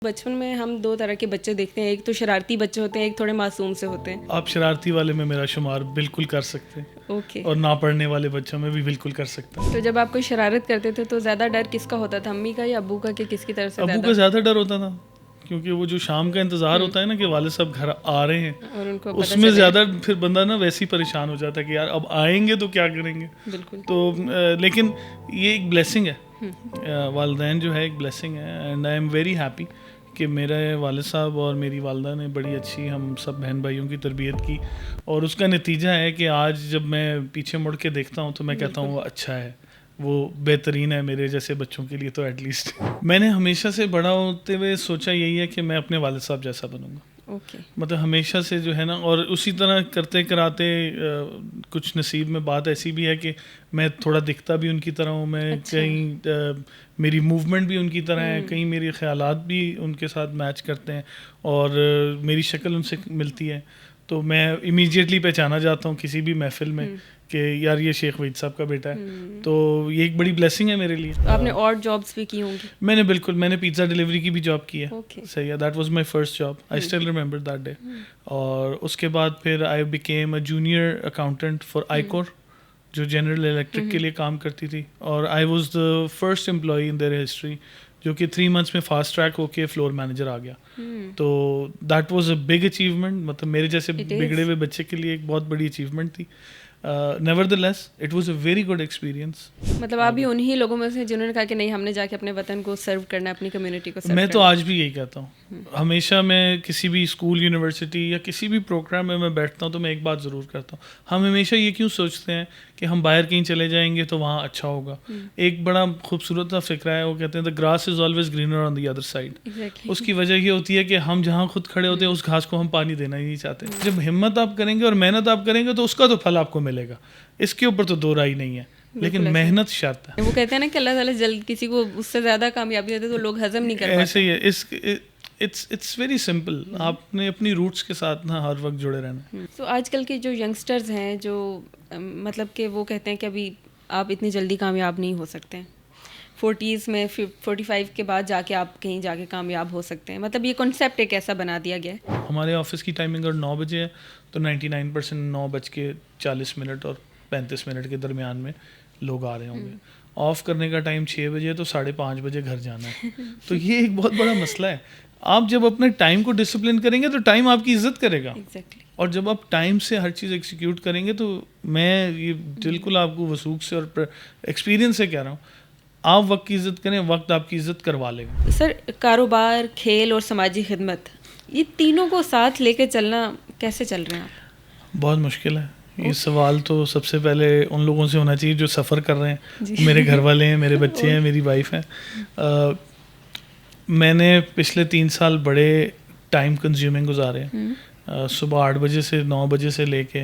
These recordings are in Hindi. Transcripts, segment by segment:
बचपन में हम दो तरह के बच्चे देखते हैं, एक तो शरारती बच्चे होते हैं, एक थोड़े मासूम से होते हैं। आप शरारती वाले में मेरा शुमार बिल्कुल कर सकते हैं ओके। और ना पढ़ने वाले बच्चों में भी बिल्कुल कर सकते हैं। तो जब आप कोई शरारत करते थे तो ज़्यादा डर किसका होता था, अम्मी का या अब्बू का, कि किसकी तरफ से अबू का ज़्यादा डर होता था, क्योंकि वो जो शाम का इंतज़ार होता है ना कि वाले साहब घर आ रहे हैं, और उनको पता उसमें चले। ज़्यादा फिर बंदा ना वैसे ही परेशान हो जाता है कि यार अब आएंगे तो क्या करेंगे। बिल्कुल। तो लेकिन ये एक ब्लेसिंग है, वालदैन जो है एक ब्लेसिंग है, and I am very happy कि मेरे वालिद साहब और मेरी वालदा ने बड़ी अच्छी हम सब बहन भाइयों की तरबियत की, और उसका नतीजा है कि आज जब मैं पीछे मुड़ के देखता हूँ तो मैं कहता हूँ वो अच्छा है, वो बेहतरीन है मेरे जैसे बच्चों के लिए तो एटलीस्ट। मैंने हमेशा से बड़ा होते हुए सोचा यही है कि मैं अपने वालिद साहब जैसा बनूंगा। ओके। मतलब हमेशा से जो है ना, और उसी तरह करते कराते कुछ नसीब में बात ऐसी भी है कि मैं थोड़ा दिखता भी उनकी तरह हूँ, मैं अच्छा। कहीं मेरी मूवमेंट भी उनकी तरह है, कहीं मेरे ख्यालात भी उनके साथ मैच करते हैं, और मेरी शक्ल उनसे मिलती है, तो मैं इमीडिएटली पहचाना जाता हूँ किसी भी महफिल में कि यार ये शेख वहीद साहब का बेटा है। तो ये एक बड़ी ब्लेसिंग है मेरे लिए। तो आपने और जॉब्स भी की होंगी? मैंने पिज़्ज़ा डिलीवरी की भी जॉब की है। ओके। सही है, that was my first job, I still remember that day. और उसके बाद फिर I became a junior accountant for iCore, जो जनरल इलेक्ट्रिक के लिए काम करती थी, और I was the first employ in their history जो कि 3 मंथ्स में फास्ट ट्रैक होके फ्लोर मैनेजर आ गया। तो that was a big achievement, मतलब मेरे जैसे It is. बिगड़े हुए बच्चे के लिए एक बहुत बड़ी अचीवमेंट थी। Nevertheless it was a very good experience. मतलब आप भी उन्हीं लोगों में से जिन्होंने कहा कि नहीं, हमने जाके अपने वतन को सर्व करना है, अपनी कम्युनिटी को सर्व मैं तो करना आज भी यही कहता हूँ, हमेशा मैं किसी भी स्कूल यूनिवर्सिटी या किसी भी प्रोग्राम में मैं बैठता हूँ तो मैं एक बात ज़रूर करता हूँ, हम हमेशा ये क्यों सोचते हैं कि हम बाहर कहीं चले जाएंगे तो वहाँ अच्छा होगा। एक बड़ा खूबसूरत सा फ़िक्रा है, वो कहते हैं the grass is always greener on the other side. Exactly. उसकी वजह ये होती है कि हम जहाँ खुद खड़े होते हैं उस घास को हम पानी देना ही नहीं चाहते। जब हिम्मत आप करेंगे और मेहनत आप करेंगे तो उसका तो फल आपको मिलेगा, इसके ऊपर तो दो राय नहीं है, लेकिन ऐसे। मेहनत शर्त है। वो कहते हैं ना कि अल्लाह ताला जल्द किसी को उससे ज़्यादा कामयाबी देते तो लोग हजम नहीं कर पाते। ऐसे ही है, इट्स वेरी सिंपल, आपने अपनी रूट्स के साथ ना हर वक्त जुड़े रहना है। तो आजकल के जो यंगस्टर्स हैं जो मतलब कि वो कहते हैं कि अभी आप इतनी जल्दी कामयाब नहीं हो सकते हैं, 40s में 45 के बाद जाके आप कहीं जाके कामयाब हो सकते हैं, मतलब ये कॉन्सेप्ट एक ऐसा बना दिया गया है। हमारे ऑफिस की टाइमिंग अगर 9 बजे है तो 99% 9:40 और 35 के दरमियान में लोग आ रहे होंगे। ऑफ करने का टाइम 6 बजे है तो 5:30 बजे घर जाना है। तो ये एक बहुत बड़ा मसला है। आप जब अपने टाइम को डिसिप्लिन करेंगे तो टाइम आपकी इज्जत करेगा, एग्जैक्टली। और जब आप टाइम से हर चीज़ एग्जीक्यूट करेंगे तो मैं ये बिल्कुल आपको वसूख से और एक्सपीरियंस से कह रहा हूँ, आप वक्त की इज़्ज़त करें, वक्त आपकी इज़्ज़त करवा लेगा। सर, कारोबार, खेल और समाजी खिदमत, ये तीनों को साथ लेके चलना कैसे चल रहे हैं आप? बहुत मुश्किल है। ये सवाल तो सबसे पहले उन लोगों से होना चाहिए जो सफ़र कर रहे हैं। मेरे घर वाले हैं, मेरे बच्चे हैं, मेरी वाइफ है। मैंने पिछले 3 साल बड़े टाइम कंज्यूमिंग गुजारे हैं। सुबह 8 बजे से 9 बजे से लेके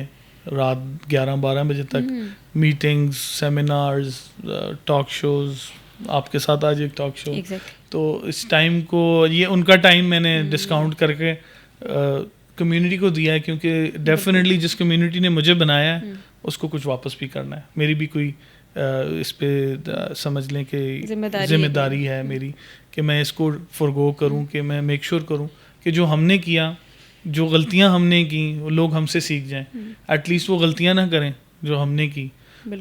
रात 11-12 बजे तक मीटिंग्स, सेमिनार्स, टॉक शोज़, आपके साथ आज एक टॉक शो। तो इस टाइम को, ये उनका टाइम मैंने डिस्काउंट करके कम्युनिटी को दिया है, क्योंकि डेफिनेटली जिस कम्युनिटी ने मुझे बनाया है उसको कुछ वापस भी करना है। मेरी भी कोई इस पे समझ लें कि जिम्मेदारी है मेरी कि मैं इसको फॉरगो करूं, कि मैं मेक श्योर करूं कि जो हमने किया, जो गलतियां हमने की, वो लोग हमसे सीख जाएं। एटलीस्ट वो गलतियां ना करें जो हमने की।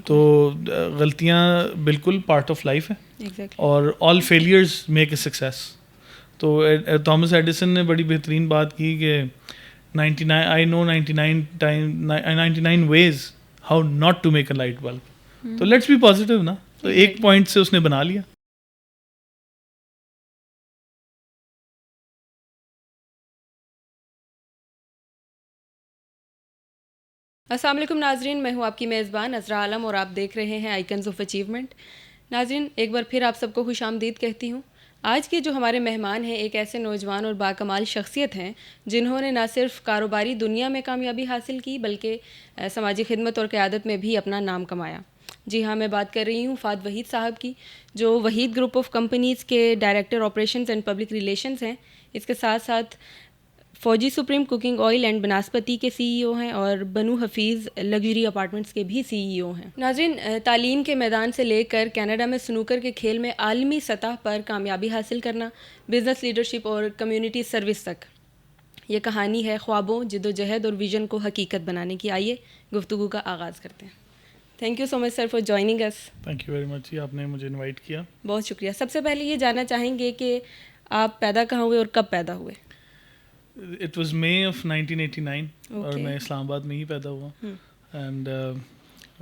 तो गलतियां बिल्कुल पार्ट ऑफ लाइफ है, और all failures make a success. तो थॉमस एडिसन ने बड़ी बेहतरीन बात की कि 99 ways how not to make a light bulb. तो लेट्स बी पॉजिटिव ना, तो एक पॉइंट से उसने बना लिया। अस्सलाम वालेकुम नाजरीन, मैं हूँ आपकी मेज़बान अज़रा आलम और आप देख रहे हैं आइकन्स ऑफ अचीवमेंट। नाजरीन, एक बार फिर आप सबको खुश आमदीद कहती हूँ। आज के जो हमारे मेहमान हैं एक ऐसे नौजवान और बाकमाल शख्सियत हैं जिन्होंने न सिर्फ कारोबारी दुनिया में कामयाबी हासिल की बल्कि समाजी खिदमत और क़यादत में भी अपना नाम कमाया। जी हाँ, मैं बात कर रही हूँ फ़ाद वहीद साहब की, जो वहीद ग्रुप ऑफ कंपनीज़ के director operations and public relations हैं। इसके साथ साथ फौजी सुप्रीम कुकिंग ऑयल एंड बनस्पति के सीईओ हैं और बनू हफीज़ लग्जरी अपार्टमेंट्स के भी सीईओ हैं। नाज़रीन, तालीम के मैदान से लेकर कनाडा में स्नूकर के खेल में आलमी सतह पर कामयाबी हासिल करना, बिज़नेस लीडरशिप और कम्युनिटी सर्विस तक, ये कहानी है ख्वाबों, जिद्दोजहद और विज़न को हकीकत बनाने की। आइए गुफ्तगू का आगाज़ करते हैं। Thank you so much sir for joining us. Thank you very much ji, आपने मुझे इनवाइट किया। बहुत शुक्रिया। सबसे पहले ये जानना चाहेंगे कि आप पैदा कहाँ हुए और कब पैदा हुए? इट वाज मई ऑफ 1989 और Okay. मैं इस्लामाबाद में ही पैदा हुआ एंड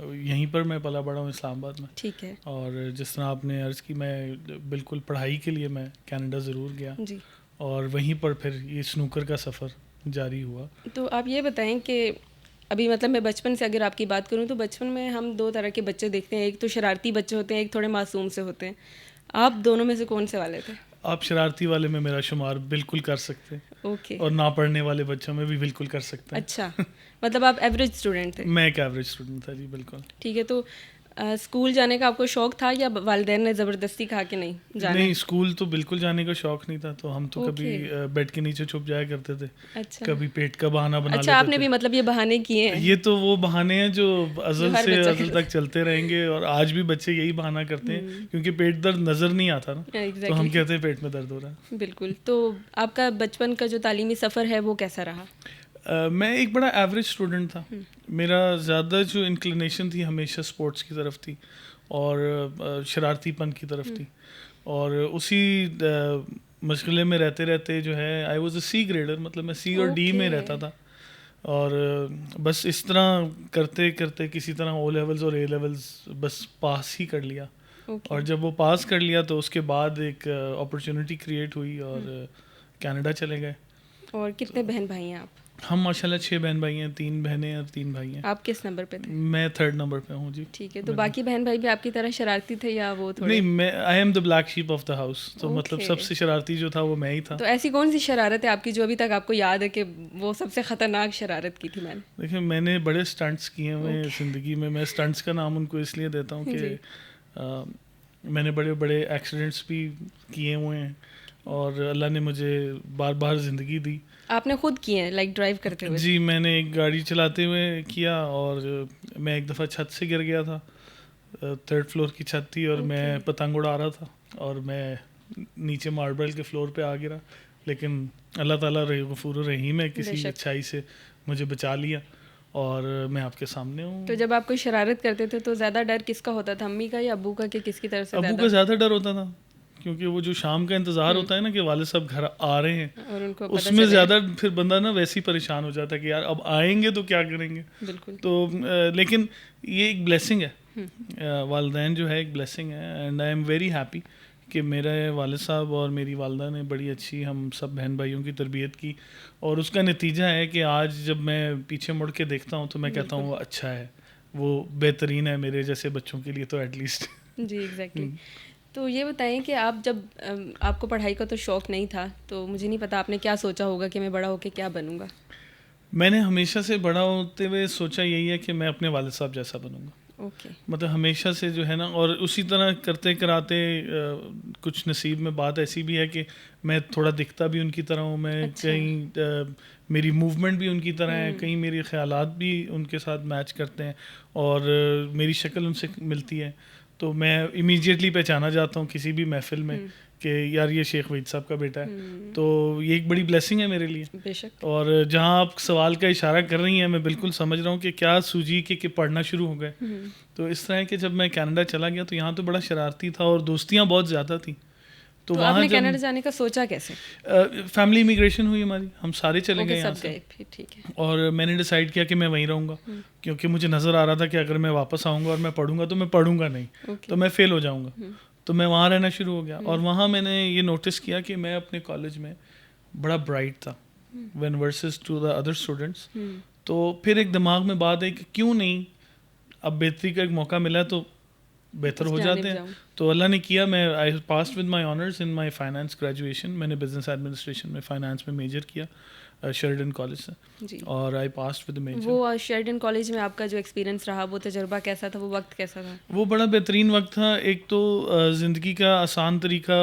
यहीं पर मैं पला बड़ा हूँ इस्लामाबाद में। ठीक है और जिस तरह आपने अर्ज़ की, मैं बिल्कुल पढ़ाई के लिए मैं कनाडा ज़रूर गया जी। और वहीं पर फिर ये स्नूकर का सफ़र जारी हुआ। तो आप ये बताएं कि अभी मतलब मैं बचपन से अगर आपकी बात करूं तो बचपन में हम दो तरह के बच्चे देखते हैं, एक तो शरारती बच्चे होते हैं, एक थोड़े मासूम से होते हैं। आप दोनों में से कौन से वाले थे? आप शरारती वाले में मेरा शुमार बिल्कुल कर सकते हैं ओके। और ना पढ़ने वाले बच्चों में भी बिल्कुल कर सकते हैं। अच्छा, मतलब आप एवरेज स्टूडेंट थे। मैं एक एवरेज स्टूडेंट था जी, बिल्कुल। ठीक है। तो स्कूल जाने का आपको शौक था या वालिदैन ने ज़बरदस्ती कहा कि नहीं जाना? नहीं, स्कूल तो बिल्कुल जाने का शौक नहीं था, तो हम तो कभी Okay. बेड के नीचे छुप जाया करते थे, अच्छा। कभी पेट का बहाना बना अच्छा, लेते आपने थे। भी मतलब ये बहाने किए हैं? ये तो वो बहाने हैं जो अज़ल हर से बच्चा अज़ल करता तक चलते रहेंगे और आज भी बच्चे यही बहाना करते हैं क्योंकि पेट दर्द नज़र नहीं आता ना, तो हम एग्जैक्टली। कहते हैं पेट में दर्द हो रहा है। बिल्कुल। तो आपका बचपन का जो तालीमी सफ़र है वो कैसा रहा? मैं एक बड़ा एवरेज स्टूडेंट था। मेरा ज़्यादा जो इंक्लिनेशन थी हमेशा स्पोर्ट्स की तरफ थी और शरारतीपन की तरफ थी और उसी मशगले में रहते रहते जो है आई वाज अ सी ग्रेडर, मतलब मैं सी और डी में Okay. रहता था और बस इस तरह करते करते किसी तरह ओ लेवल्स और ए लेवल्स बस पास ही कर लिया। ओके। और जब वो पास कर लिया तो उसके बाद एक अपॉर्चुनिटी क्रिएट हुई और कनाडा चले गए। और कितने बहन भाई हैं आप? हम माशाल्लाह 6 बहन भाई हैं, 3 बहनें और 3 भाई हैं। आप किस नंबर पे थे? मैं 3rd नंबर पे हूँ जी। ठीक है। तो बाकी बहन भाई भी आपकी तरह शरारती थे या वो थोड़े? नहीं, मैं I am the black sheep of the house, तो मतलब Okay. सबसे शरारती जो था वो मैं ही था। तो ऐसी कौन सी शरारत है आपकी जो अभी तक आपको याद है कि वो सबसे ख़तरनाक शरारत की थी मैंने? देखिए, मैंने बड़े स्टंट्स किए हुए हैं ज़िंदगी में। मैं स्टंट्स का नाम उनको इसलिए देता हूँ कि जी। मैंने बड़े बड़े एक्सीडेंट्स भी किए हुए हैं और अल्लाह ने मुझे बार बार ज़िंदगी दी। आपने खुद किए हैं, लाइक ड्राइव करते हुए? जी, मैंने एक गाड़ी चलाते हुए किया और मैं एक दफ़ा छत से गिर गया था। 3rd फ्लोर की छत थी और मैं Okay. पतंग उड़ा रहा था और मैं नीचे मार्बल के फ्लोर पे आ गिरा, लेकिन अल्लाह ताला गफूर रहीम है, किसी बेशक। अच्छाई से मुझे बचा लिया और मैं आपके सामने हूँ। तो जब आप कोई शरारत करते थे तो ज़्यादा डर किसका होता था, अम्मी का या अब्बू का, कि किसकी तरफ से अबू ज़्यादा? का ज़्यादा डर होता था क्योंकि वो जो शाम का इंतज़ार होता है ना कि वालिद साहब घर आ रहे हैं, और उनको पता उसमें चले। ज़्यादा फिर बंदा ना वैसे ही परेशान हो जाता है कि यार अब आएंगे तो क्या करेंगे। बिल्कुल। तो लेकिन ये एक ब्लेसिंग है, वालिदैन जो है एक ब्लेसिंग है and I am very happy कि मेरे वालिद साहब और मेरी वालदा ने बड़ी अच्छी हम सब बहन भाइयों की तरबियत की और उसका नतीजा है कि आज जब मैं पीछे मुड़ के देखता हूँ तो मैं कहता हूँ वो अच्छा है, वो बेहतरीन है मेरे जैसे बच्चों के लिए तो एटलीस्ट। जी एग्जैक्टली। तो ये बताएं कि आप जब आपको पढ़ाई का तो शौक़ नहीं था, तो मुझे नहीं पता आपने क्या सोचा होगा कि मैं बड़ा होके क्या बनूंगा? मैंने हमेशा से बड़ा होते हुए सोचा यही है कि मैं अपने वालिद साहब जैसा बनूंगा। ओके। मतलब हमेशा से जो है ना, और उसी तरह करते कराते कुछ नसीब में बात ऐसी भी है कि मैं थोड़ा दिखता भी उनकी तरह हूँ। मैं अच्छा। कहीं मेरी मूवमेंट भी उनकी तरह है, कहीं मेरे ख्यालात भी उनके साथ मैच करते हैं और मेरी शक्ल उनसे मिलती है, तो मैं इमीडिएटली पहचाना जाता हूँ किसी भी महफिल में कि यार ये शेख वहीद साहब का बेटा है। तो ये एक बड़ी ब्लेसिंग है मेरे लिए। बेशक। और जहाँ आप सवाल का इशारा कर रही हैं मैं बिल्कुल समझ रहा हूँ कि क्या सूझी कि पढ़ना शुरू हो गए। तो इस तरह के जब मैं कनाडा चला गया तो यहाँ तो बड़ा शरारती था और दोस्तियाँ बहुत ज़्यादा थी। तो वहाँ आपने जब कनाडा जाने का सोचा कैसे? फैमिली इमिग्रेशन हुई हमारी, हम सारे चले गए यहाँ सब से। गए फिर? ठीक है। और मैंने डिसाइड किया कि मैं वहीं रहूँगा क्योंकि मुझे नज़र आ रहा था कि अगर मैं वापस आऊँगा और मैं पढ़ूंगा तो मैं पढ़ूंगा नहीं, तो मैं फ़ेल हो जाऊँगा। तो मैं वहाँ रहना शुरू हो गया और वहाँ मैंने ये नोटिस किया कि मैं अपने कॉलेज में बड़ा ब्राइट था when versus two the other students. तो फिर एक दिमाग में बात है कि क्यों नहीं, अब बेहतरी का एक मौका मिला है तो बेहतर हो जाते हैं। तो अल्लाह ने किया, मैं I passed with my honours in my finance graduation. मैंने बिजनेस एडमिनिस्ट्रेशन में फाइनेंस में मेजर किया शेरिडन कॉलेज से जी। और आई पास्ड विद मेजर। वो शेरिडन कॉलेज में आपका जो एक्सपीरियंस रहा, वो तजुर्बा कैसा था, वो वक्त कैसा था? वो बड़ा बेहतरीन वक्त था। एक तो ज़िंदगी का आसान तरीका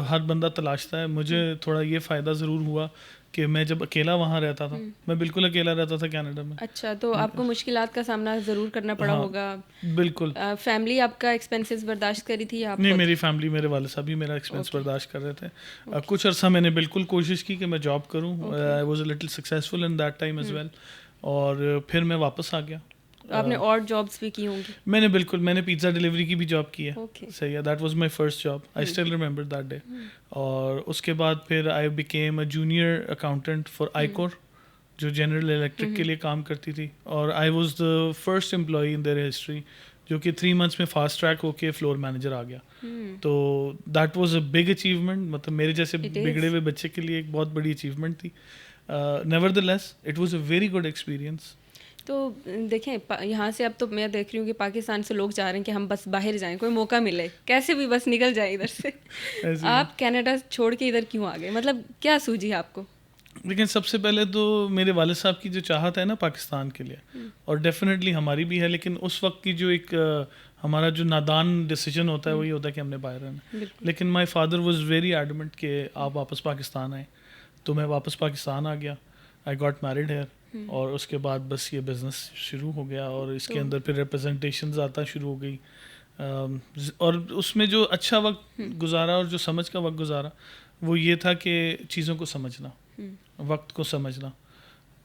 हर बंदा तलाशता है, मुझे थोड़ा ये फ़ायदा ज़रूर हुआ कि मैं जब अकेला वहाँ रहता था, मैं बिल्कुल अकेला रहता था कनाडा में। अच्छा, तो आपको मुश्किलात का सामना ज़रूर करना पड़ा हाँ, होगा। बिल्कुल। फैमिली आपका एक्सपेंसेस बर्दाश्त करी थी या आप नहीं, खुद? मेरी फैमिली, मेरे वाले साहब भी मेरा एक्सपेंस Okay. बर्दाश्त कर रहे थे। कुछ अर्सा मैंने बिल्कुल कोशिश की कि मैं जॉब करूँ, I was a little successful in that time as well, और फिर मैं वापस आ गया। आपने और जॉब्स भी की होंगी? मैंने पिज़्ज़ा डिलीवरी की भी जॉब की है। Okay. सही है, that was my first job, I still remember that day. और उसके बाद फिर I became a junior accountant for iCore, जो जनरल इलेक्ट्रिक के लिए काम करती थी, और I was the first employ in their history जो कि 3 मंथ्स में फास्ट ट्रैक होके फ्लोर मैनेजर आ गया। तो that was a big achievement, मतलब मेरे जैसे It is. बिगड़े हुए बच्चे के लिए एक बहुत बड़ी अचीवमेंट थी। Nevertheless it was a very good experience. तो देखें, यहाँ से अब तो मैं देख रही हूँ कि पाकिस्तान से लोग चाह रहे हैं कि हम बस बाहर जाएं, कोई मौका मिले कैसे भी बस निकल जाए इधर से। ऐसे ही। आप कनाडा छोड़ के इधर क्यों आ गए? मतलब क्या सूझी आपको? लेकिन सबसे पहले तो मेरे वाले साहब की जो चाहत है ना पाकिस्तान के लिए, और डेफिनेटली हमारी भी है, लेकिन उस वक्त की जो एक हमारा जो नादान डिसीजन होता है वही होता है कि हमने बाहर रहना। लेकिन my father was very adamant कि आप वापस पाकिस्तान आए, तो मैं वापस पाकिस्तान आ गया। आई गॉट मैरिड हेयर, और उसके बाद बस ये बिज़नेस शुरू हो गया, और इसके अंदर फिर रिप्रेजेंटेशंस आता शुरू हो गई। और उसमें जो अच्छा वक्त गुजारा और जो समझ का वक्त गुजारा वो ये था कि चीज़ों को समझना, वक्त को समझना,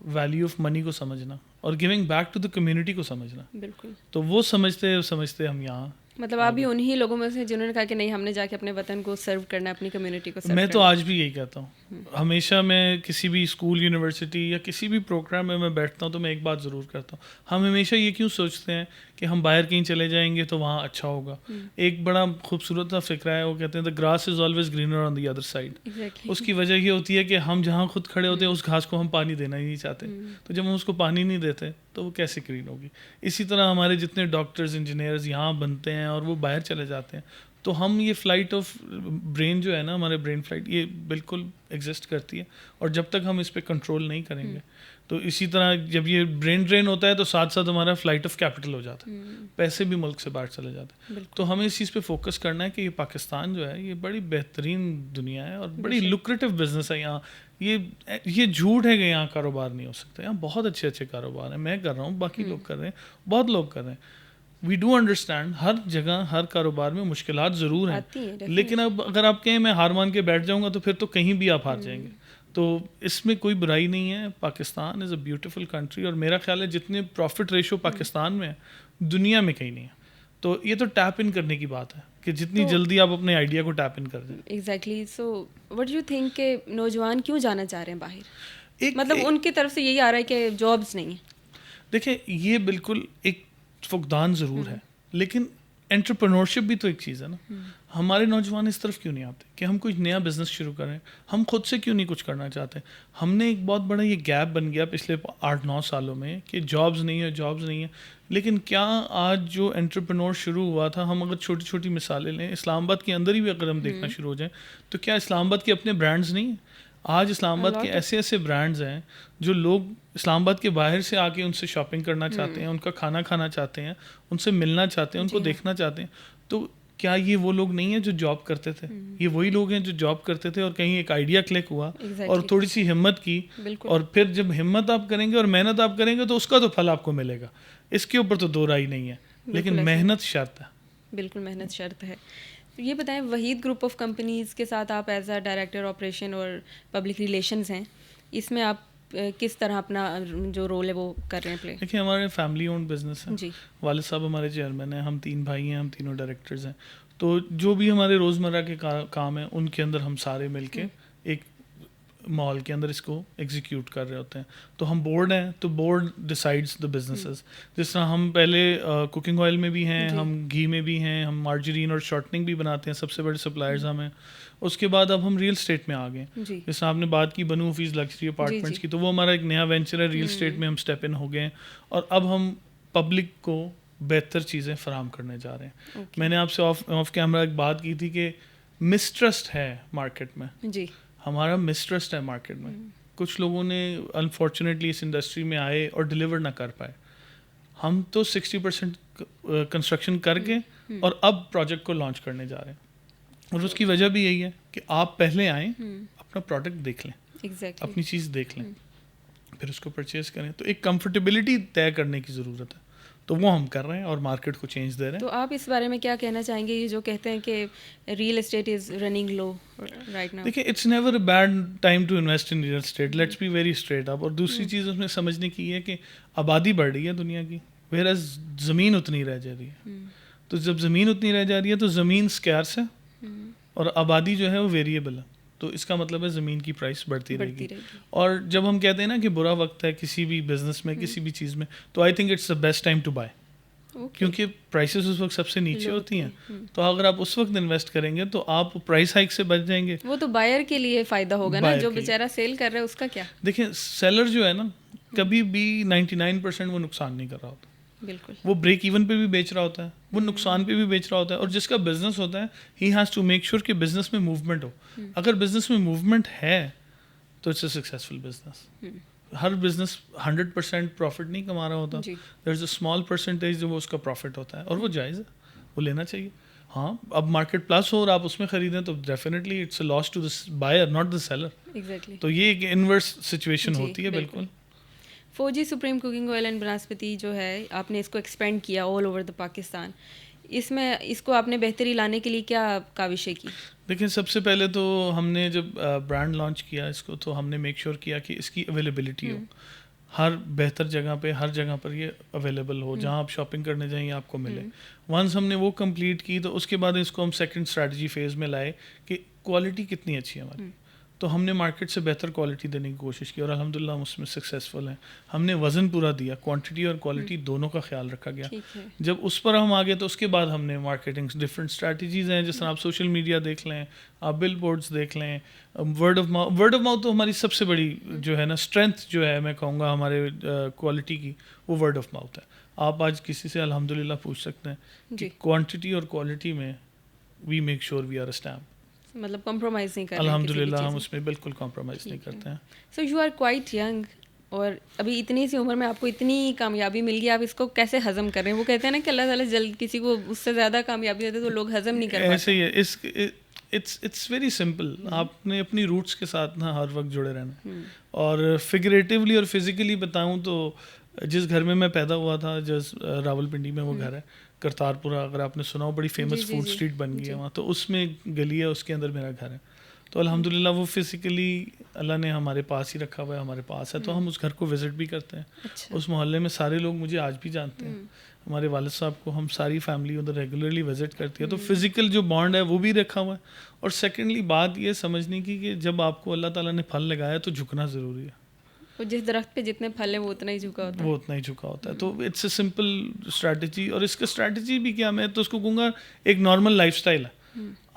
वैल्यू ऑफ मनी को समझना, और giving back to the community को समझना। बिल्कुल। तो वो समझते समझते हम यहाँ। मतलब आप भी उन्हीं लोगों में से जिन्होंने कहा कि नहीं, हमने जाके अपने वतन को सर्व करना है, अपनी कम्युनिटी को सर्व मैं तो करना आज भी यही कहता हूँ। हमेशा मैं किसी भी स्कूल, यूनिवर्सिटी या किसी भी प्रोग्राम में मैं बैठता हूँ तो मैं एक बात ज़रूर करता हूँ, हम हमेशा ये क्यों सोचते हैं कि हम बाहर कहीं चले जाएंगे तो वहाँ अच्छा होगा। एक बड़ा खूबसूरत सा फिक्रा है, वो कहते हैं the grass is always greener on the other side. Exactly. उसकी वजह ये होती है कि हम जहाँ खुद खड़े होते हैं उस घास को हम पानी देना ही नहीं चाहते, तो जब हम उसको पानी नहीं देते तो वो कैसे ग्रीन होगी। इसी तरह हमारे जितने डॉक्टर्स, इंजीनियर्स यहाँ बनते हैं और वो बाहर चले जाते हैं, तो हम ये फ्लाइट ऑफ ब्रेन जो है ना, हमारे ब्रेन फ्लाइट, ये बिल्कुल एग्जिस्ट करती है, और जब तक हम इस पर कंट्रोल नहीं करेंगे तो इसी तरह जब ये ब्रेन ड्रेन होता है तो साथ साथ हमारा फ्लाइट ऑफ कैपिटल हो जाता है, पैसे भी मुल्क से बाहर चले जाते हैं। तो हमें इस चीज़ पे फोकस करना है कि ये पाकिस्तान जो है ये बड़ी बेहतरीन दुनिया है और बड़ी लुक्रेटिव बिजनेस है यहाँ। ये झूठ है कि यहाँ कारोबार नहीं हो सकता, यहाँ बहुत अच्छे अच्छे कारोबार हैं। मैं कर रहा हूँ, बाकी लोग कर रहे हैं, बहुत लोग कर रहे हैं। वी डू अंडरस्टैंड हर जगह हर कारोबार में मुश्किलात ज़रूर हैं, लेकिन अब अगर आप कहें मैं हार मान के बैठ जाऊँगा तो फिर तो कहीं भी आप हार जाएंगे। तो इसमें कोई बुराई नहीं है। Pakistan is a beautiful country, और मेरा ख्याल है जितने प्रॉफिट रेशो पाकिस्तान में है दुनिया में कहीं नहीं है। तो ये तो टैप इन करने की बात है कि जितनी जल्दी आप अपने आइडिया को टैप इन कर दें। Exactly. So what do you think के नौजवान क्यों जाना चाह रहे हैं बाहर? मतलब उनकी तरफ से यही आ रहा है कि जॉब्स नहीं है। देखिए, ये बिल्कुल एक फुकदान ज़रूर है, लेकिन एंटरप्रेन्योरशिप भी तो एक चीज़ है ना। हमारे नौजवान इस तरफ क्यों नहीं आते कि हम कुछ नया बिजनेस शुरू करें? हम खुद से क्यों नहीं कुछ करना चाहते? हमने एक बहुत बड़ा ये गैप बन गया पिछले 8-9 सालों में कि जॉब्स नहीं है। लेकिन क्या आज जो एंटरप्रेन्योर शुरू हुआ था, हम अगर छोटी छोटी मिसालें लें, इस्लामाबाद के अंदर ही भी अगर हम देखना शुरू हो जाएं, तो क्या इस्लामाबाद के अपने ब्रांड्स नहीं हैं? आज इस्लामाबाद के ऐसे ऐसे ब्रांड्स हैं जो लोग इस्लामाबाद के बाहर से आके उनसे शॉपिंग करना चाहते हैं, उनका खाना खाना चाहते हैं, उनसे मिलना चाहते हैं, उनको देखना चाहते हैं। तो क्या ये वो लोग नहीं हैं जो जॉब करते थे? ये वही लोग हैं जो जॉब करते थे और कहीं एक आइडिया क्लिक हुआ और थोड़ी सी हिम्मत की, और फिर जब हिम्मत आप करेंगे और मेहनत आप करेंगे तो उसका तो फल आपको मिलेगा। इसके ऊपर तो दो राय नहीं है, लेकिन मेहनत शर्त है। बिल्कुल, मेहनत शर्त है। ये बताएं, वहीद ग्रुप ऑफ कंपनीज़ के साथ आप एज अ डायरेक्टर ऑपरेशन और पब्लिक रिलेशंस हैं, इसमें आप किस तरह अपना जो रोल है वो कर रहे हैं प्ले? देखिए, हमारे फैमिली ओन्ड बिजनेस है जी। वालिद साहब हमारे चेयरमैन हैं, हम 3 भाई हैं, हम तीनों डायरेक्टर्स हैं। तो जो भी हमारे रोज़मर्रा के काम हैं उनके अंदर हम सारे मिलके एक मॉल के अंदर इसको एग्जीक्यूट कर रहे होते हैं। तो हम बोर्ड हैं, तो बोर्ड डिसाइड्स द बिजनेसेस। जिस तरह हम पहले कुकिंग ऑयल में भी हैं, हम घी में भी हैं, हम मार्जरीन और शॉर्टनिंग भी बनाते हैं, सबसे बड़े सप्लायर्स हम हैं। उसके बाद अब हम रियल एस्टेट में आ गए। जैसे आपने बात की बनू ऑफिस लग्जरी अपार्टमेंट्स की, तो वो हमारा एक नया वेंचर है, रियल एस्टेट में हम स्टेप इन हो गए हैं, और अब हम पब्लिक को बेहतर चीज़ें फराहम करने जा रहे हैं। मैंने आपसे ऑफ कैमरा एक बात की थी कि मिसट्रस्ट है मार्केट में। जी, हमारा मिसट्रस्ट है मार्केट में। कुछ लोगों ने अनफॉर्चुनेटली इस इंडस्ट्री में आए और डिलीवर ना कर पाए। हम तो 60% कंस्ट्रक्शन करके और अब प्रोजेक्ट को लॉन्च करने जा रहे हैं, और उसकी वजह भी यही है कि आप पहले आएँ, अपना प्रोडक्ट देख लें, एग्जैक्टली। अपनी चीज़ देख लें, फिर उसको परचेज करें। तो एक कंफर्टेबिलिटी तय करने की ज़रूरत है, तो वो हम कर रहे हैं और मार्केट को चेंज दे रहे तो आप इस बारे में क्या कहना चाहेंगे, ये जो कहते हैं कि real estate is running low right हैं। नाउ? देखिए, it's never a bad time to invest in real estate, let's be very straight up. और दूसरी चीज़ उसमें समझने की है कि आबादी बढ़ रही है दुनिया की, वेयर ज़मीन उतनी रह जा रही है। तो जब ज़मीन उतनी रह जा रही है तो ज़मीन स्कैर्स है और आबादी जो है वो वेरिएबल है, तो इसका मतलब है ज़मीन की प्राइस बढ़ती रहेगी। और जब हम कहते हैं ना कि बुरा वक्त है किसी भी बिजनेस में, किसी भी चीज़ में, तो I think it's the best time to buy, क्योंकि प्राइसेस उस वक्त सबसे नीचे होती हैं। तो अगर आप उस वक्त इन्वेस्ट करेंगे तो आप प्राइस हाइक से बच जाएंगे। वो तो बायर के लिए फ़ायदा होगा ना, जो बेचारा सेल कर रहा है उसका क्या? देखिए, सेलर जो है ना, कभी भी 99% वो नुकसान नहीं कर रहा होता। बिल्कुल। वो ब्रेक इवन पे भी बेच रहा होता है, वो नुकसान पे भी बेच रहा होता है। और जिसका बिजनेस होता है, he has to make sure कि बिजनेस में मूवमेंट हो। अगर बिजनेस में मूवमेंट है तो इट्स अ सक्सेसफुल बिजनेस। हर बिजनेस 100% प्रॉफिट नहीं कमा रहा होता, there is a small percentage जो वो उसका प्रॉफिट होता है, और वो जायज़ है, वो लेना चाहिए। हाँ, अब मार्केट प्लस हो और आप उसमें खरीदें तो definitely it's a loss to the buyer, not the seller. Exactly. तो ये एक इनवर्स सिचुएशन होती है। बिल्कुल। 4G supreme cooking oil and बनस्पति जो है, आपने इसको एक्सपेंड किया ऑल ओवर द पाकिस्तान, इसमें इसको आपने बेहतरी लाने के लिए क्या काविशें की? देखिए, सबसे पहले तो हमने जब ब्रांड लॉन्च किया इसको, तो हमने मेक श्योर किया कि इसकी अवेलेबिलिटी हो हर बेहतर जगह पे, हर जगह पर ये अवेलेबल हो, जहाँ आप शॉपिंग करने जाएं आपको मिले। वंस हमने वो कंप्लीट की तो उसके बाद इसको हम सेकंड स्ट्रैटेजी फेज़ में लाए कि क्वालिटी कितनी अच्छी है हमारी। तो हमने मार्केट से बेहतर क्वालिटी देने की कोशिश की और अल्हम्दुलिल्लाह हम उसमें सक्सेसफुल हैं। हमने वज़न पूरा दिया, क्वांटिटी और क्वालिटी दोनों का ख्याल रखा गया। जब उस पर हम आ गए तो उसके बाद हमने मार्केटिंग डिफरेंट स्ट्रैटेजीज़ हैं, जिस तरह आप सोशल मीडिया देख लें, आप बिल बोर्ड्स देख लें, वर्ड ऑफ माउथ तो हमारी सबसे बड़ी जो है ना स्ट्रेंथ जो है, मैं कहूँगा हमारे क्वालिटी की, वो वर्ड ऑफ माउथ है। आप आज किसी से अल्हम्दुलिल्लाह पूछ सकते हैं कि क्वांटिटी और क्वालिटी में we make sure we are a stamp, मतलब कॉम्प्रोमाइज़ नहीं कर रहे हैं। अल्हम्दुलिल्लाह हम उसमें बिल्कुल कॉम्प्रोमाइज़ नहीं करते हैं। So you are quite young, और अभी इतनी सी उम्र में आपको इतनी कामयाबी मिल गई, आप इसको कैसे हज़म कर रहे हैं? वो कहते हैं ना कि अल्लाह ताला जल्द किसी को उससे ज़्यादा कामयाबी देते तो लोग हज़म नहीं कर पाते। ऐसे ही है, इट्स वेरी सिंपल। आपने अपनी रूट्स के साथ ना हर वक्त जुड़े रहना। और फिगरेटिवली और फिजिकली बताऊं तो जिस घर में मैं पैदा हुआ था, जिस रावलपिंडी में वो घर है, करतारपुरा, अगर आपने सुना हो, बड़ी फेमस फूड स्ट्रीट बन गई है वहाँ, तो उसमें गली है, उसके अंदर मेरा घर है। तो अल्हम्दुलिल्लाह वो फिज़िकली अल्लाह ने हमारे पास ही रखा हुआ है, हमारे पास है, तो हम उस घर को विज़िट भी करते हैं। अच्छा। उस मोहल्ले में सारे लोग मुझे आज भी जानते हैं, हमारे वालिद साहब को हम सारी फैमिली उधर रेगुलरली विज़िट करती है। तो फिज़िकल जो बॉन्ड है वो भी रखा हुआ है। और सेकेंडली बात ये समझने की कि जब आपको अल्लाह ताला ने फल लगाया तो झुकना ज़रूरी है। और जिस दरख्त पे जितने फल हैं वो उतना ही झुका होता है, वो उतना ही झुका होता है। तो इट्स अ सिंपल स्ट्रैटेजी। और इसका स्ट्रैटेजी भी क्या, मैं तो उसको कहूँगा एक नॉर्मल लाइफस्टाइल है।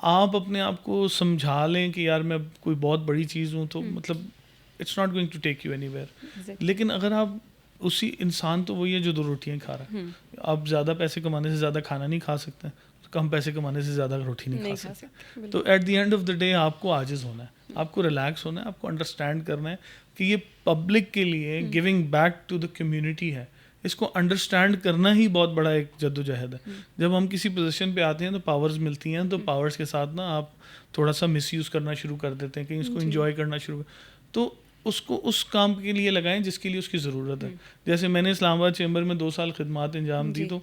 आप अपने आप को समझा लें कि यार मैं कोई बहुत बड़ी चीज़ हूँ, तो मतलब it's not going to take you anywhere. लेकिन अगर आप उसी इंसान तो वही है जो 2 रोटियाँ खा रहा है। आप ज़्यादा पैसे कमाने से ज़्यादा खाना नहीं खा सकते, तो कम पैसे कमाने से ज़्यादा रोटी नहीं खा सकते। तो at the end of the day आपको आजिज़ होना है, आपको रिलैक्स होना है, आपको अंडरस्टैंड करना है कि ये पब्लिक के लिए giving back to the community है। इसको अंडरस्टैंड करना ही बहुत बड़ा एक जद्दोजहद है। जब हम किसी पोजीशन पे आते हैं तो पावर्स मिलती हैं, तो पावर्स के साथ ना आप थोड़ा सा मिसयूज़ करना शुरू कर देते हैं, कहीं इसको इंजॉय करना शुरू, तो उसको उस काम के लिए लगाएं जिसके लिए उसकी ज़रूरत है। जैसे मैंने इस्लामाबाद चैम्बर में 2 साल खिदमत अंजाम दी, तो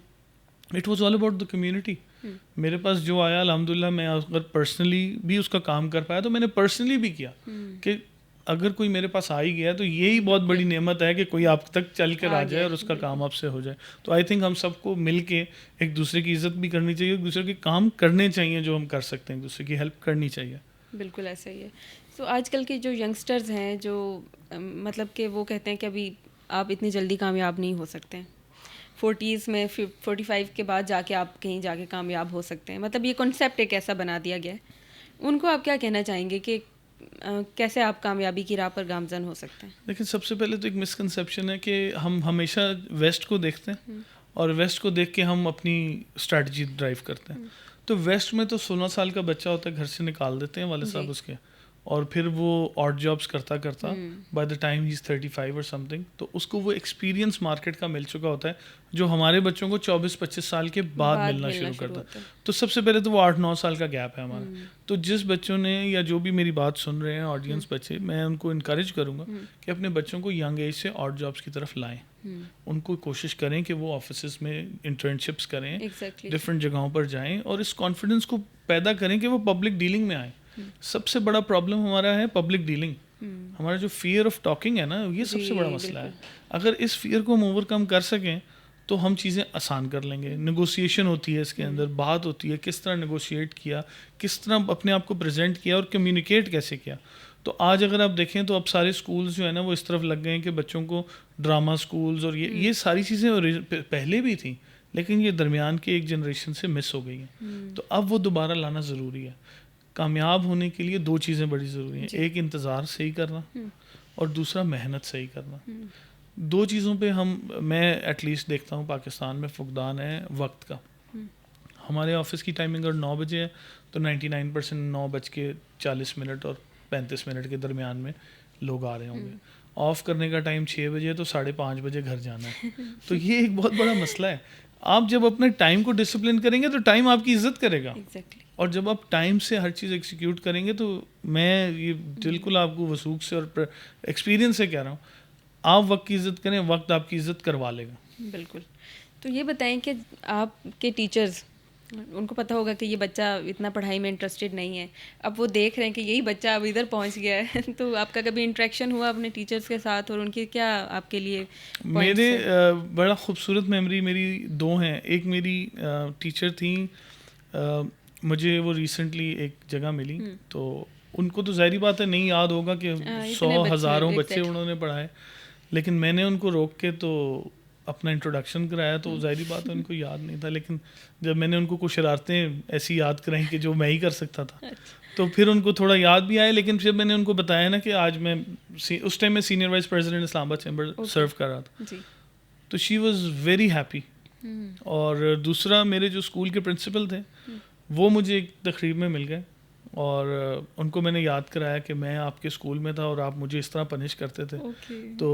it was all about the community. मेरे पास जो आया अल्हम्दुलिल्लाह, मैं अगर पर्सनली भी उसका काम कर पाया तो मैंने पर्सनली भी किया कि अगर कोई मेरे पास आ ही गया तो यही बहुत बड़ी नेमत है कि कोई आप तक चल कर आ जाए और उसका काम आपसे हो जाए। तो आई थिंक हम सबको मिल के एक दूसरे की इज़्ज़त भी करनी चाहिए, एक दूसरे के काम करने चाहिए जो हम कर सकते हैं, एक दूसरे की हेल्प करनी चाहिए। बिल्कुल ऐसा ही है। तो आजकल के जो यंगस्टर्स हैं, जो मतलब कि वो कहते हैं कि अभी आप इतनी जल्दी कामयाब नहीं हो सकते हैं, 40s में 45 के बाद जाके आप कहीं जाके कामयाब हो सकते हैं, मतलब ये कॉन्सेप्ट एक ऐसा बना दिया गया है। उनको आप क्या कहना चाहेंगे कि कैसे आप कामयाबी की राह पर गामजन हो सकते हैं? लेकिन सबसे पहले तो एक मिसकंसेप्शन है कि हम हमेशा वेस्ट को देखते हैं और वेस्ट को देख के हम अपनी स्ट्रैटेजी ड्राइव करते हैं। तो वेस्ट में तो 16 साल का बच्चा होता है घर से निकाल देते हैं वाले साहब उसके, और फिर वो ऑड जॉब्स करता करता by the time he is 35 और समथिंग, तो उसको वो एक्सपीरियंस मार्केट का मिल चुका होता है जो हमारे बच्चों को 24-25 साल के बाद मिलना शुरू करता है। तो सबसे पहले तो वो 8-9 साल का गैप है हमारा। तो जिस बच्चों ने या जो भी मेरी बात सुन रहे हैं ऑडियंस बच्चे, मैं उनको इनकरेज करूँगा कि अपने बच्चों को यंग एज से ऑड जॉब्स की तरफ लाएं। उनको कोशिश करें कि वो ऑफिस में इंटर्नशिप्स करें, डिफरेंट जगहों पर जाएं और इस कॉन्फिडेंस को पैदा करें कि वो पब्लिक डीलिंग में आए। सबसे बड़ा प्रॉब्लम हमारा है पब्लिक डीलिंग। हमारा जो फियर ऑफ टॉकिंग है ना, ये सबसे बड़ा मसला है। अगर इस फियर को हम ओवरकम कर सकें तो हम चीज़ें आसान कर लेंगे। नेगोशिएशन होती है इसके अंदर, बात होती है किस तरह नेगोशिएट किया, किस तरह अपने आप को प्रेजेंट किया और कम्युनिकेट कैसे किया। तो आज अगर आप देखें तो अब सारे स्कूल्स जो है ना वो इस तरफ लग गए हैं कि बच्चों को ड्रामा स्कूल्स और ये सारी चीज़ें पहले भी थी, लेकिन ये दरमियान के एक जनरेशन से मिस हो गई हैं। तो अब वो दोबारा लाना ज़रूरी है। कामयाब होने के लिए 2 चीज़ें बड़ी ज़रूरी हैं, एक इंतज़ार सही करना और दूसरा मेहनत सही करना। 2 चीज़ों पे मैं एटलीस्ट देखता हूँ पाकिस्तान में फुकदान है वक्त का। हमारे ऑफिस की टाइमिंग अगर 9 बजे है तो 99% 9:40 और 35 मिनट के दरमियान में लोग आ रहे होंगे। ऑफ करने का टाइम 6 बजे है तो 5:30 बजे घर जाना है। तो ये एक बहुत बड़ा मसला है। आप जब अपने टाइम को डिसिप्लिन करेंगे तो टाइम आपकी इज्जत करेगा। और जब आप टाइम से हर चीज़ एग्जीक्यूट करेंगे तो मैं ये बिल्कुल आपको वसूख से और एक्सपीरियंस से कह रहा हूँ, आप वक्त की इज़्ज़त करें, वक्त आपकी इज़्ज़त करवा लेगा। बिल्कुल। तो ये बताएं कि आपके टीचर्स, उनको पता होगा कि ये बच्चा इतना पढ़ाई में इंटरेस्टेड नहीं है, अब वो देख रहे हैं कि यही बच्चा अब इधर पहुंच गया है तो आपका कभी इंटरेक्शन हुआ अपने टीचर्स के साथ और उनके क्या आपके लिए मेरे बड़ा खूबसूरत मेमोरी मेरी 2 हैं। एक मेरी टीचर थी, मुझे वो रिसेंटली एक जगह मिली, तो उनको तो ज़ाहिर बात है नहीं याद होगा कि 100 हज़ारों बच्चे उन्होंने पढ़ाए, लेकिन मैंने उनको रोक के तो अपना इंट्रोडक्शन कराया तो ज़ाहिर बात है उनको याद नहीं था। लेकिन जब मैंने उनको कुछ शरारतें ऐसी याद कराई कि जो मैं ही कर सकता था तो फिर उनको थोड़ा याद भी आया। लेकिन जब मैंने उनको बताया ना कि आज मैं उस टाइम में senior vice president Islamabad chamber serve कर रहा था, तो शी वॉज़ वेरी हैप्पी। और दूसरा, मेरे जो स्कूल के प्रिंसिपल थे वो मुझे एक तकरीब में मिल गए और उनको मैंने याद कराया कि मैं आपके स्कूल में था और आप मुझे इस तरह पनिश करते थे। तो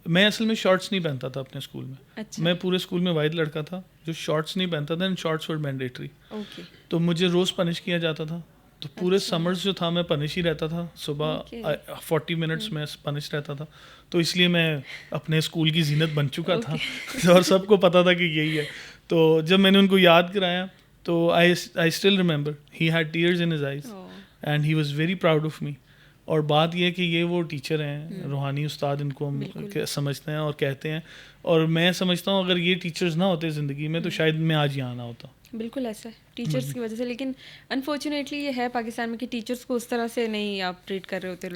मैं असल में शॉर्ट्स नहीं पहनता था अपने स्कूल में। अच्छा। मैं पूरे स्कूल में वाइड लड़का था जो शॉर्ट्स नहीं पहनता था, एंड शॉर्ट्स वर मैंडेटरी। तो मुझे रोज़ पनिश किया जाता था। तो पूरे समर्स जो था मैं पनिश ही रहता था। सुबह 40 मिनट्स में पनिश रहता था। तो इसलिए मैं अपने स्कूल की जीनत बन चुका था और सबको पता था कि यही है। तो जब मैंने उनको याद कराया तो आई still remember he had tears in his eyes and he was very proud of me. और बात यह है कि ये वो टीचर हैं, रूहानी उस्ताद इनको हम समझते हैं और कहते हैं। और मैं समझता हूँ अगर ये टीचर्स ना होते ज़िंदगी में तो शायद मैं आज यहाँ ना होता। बिल्कुल ऐसा है, टीचर्स की वजह से। लेकिन अनफॉर्चुनेटली ये है पाकिस्तान में कि टीचर्स को उस तरह से नहीं आप ट्रीट कर रहे होते।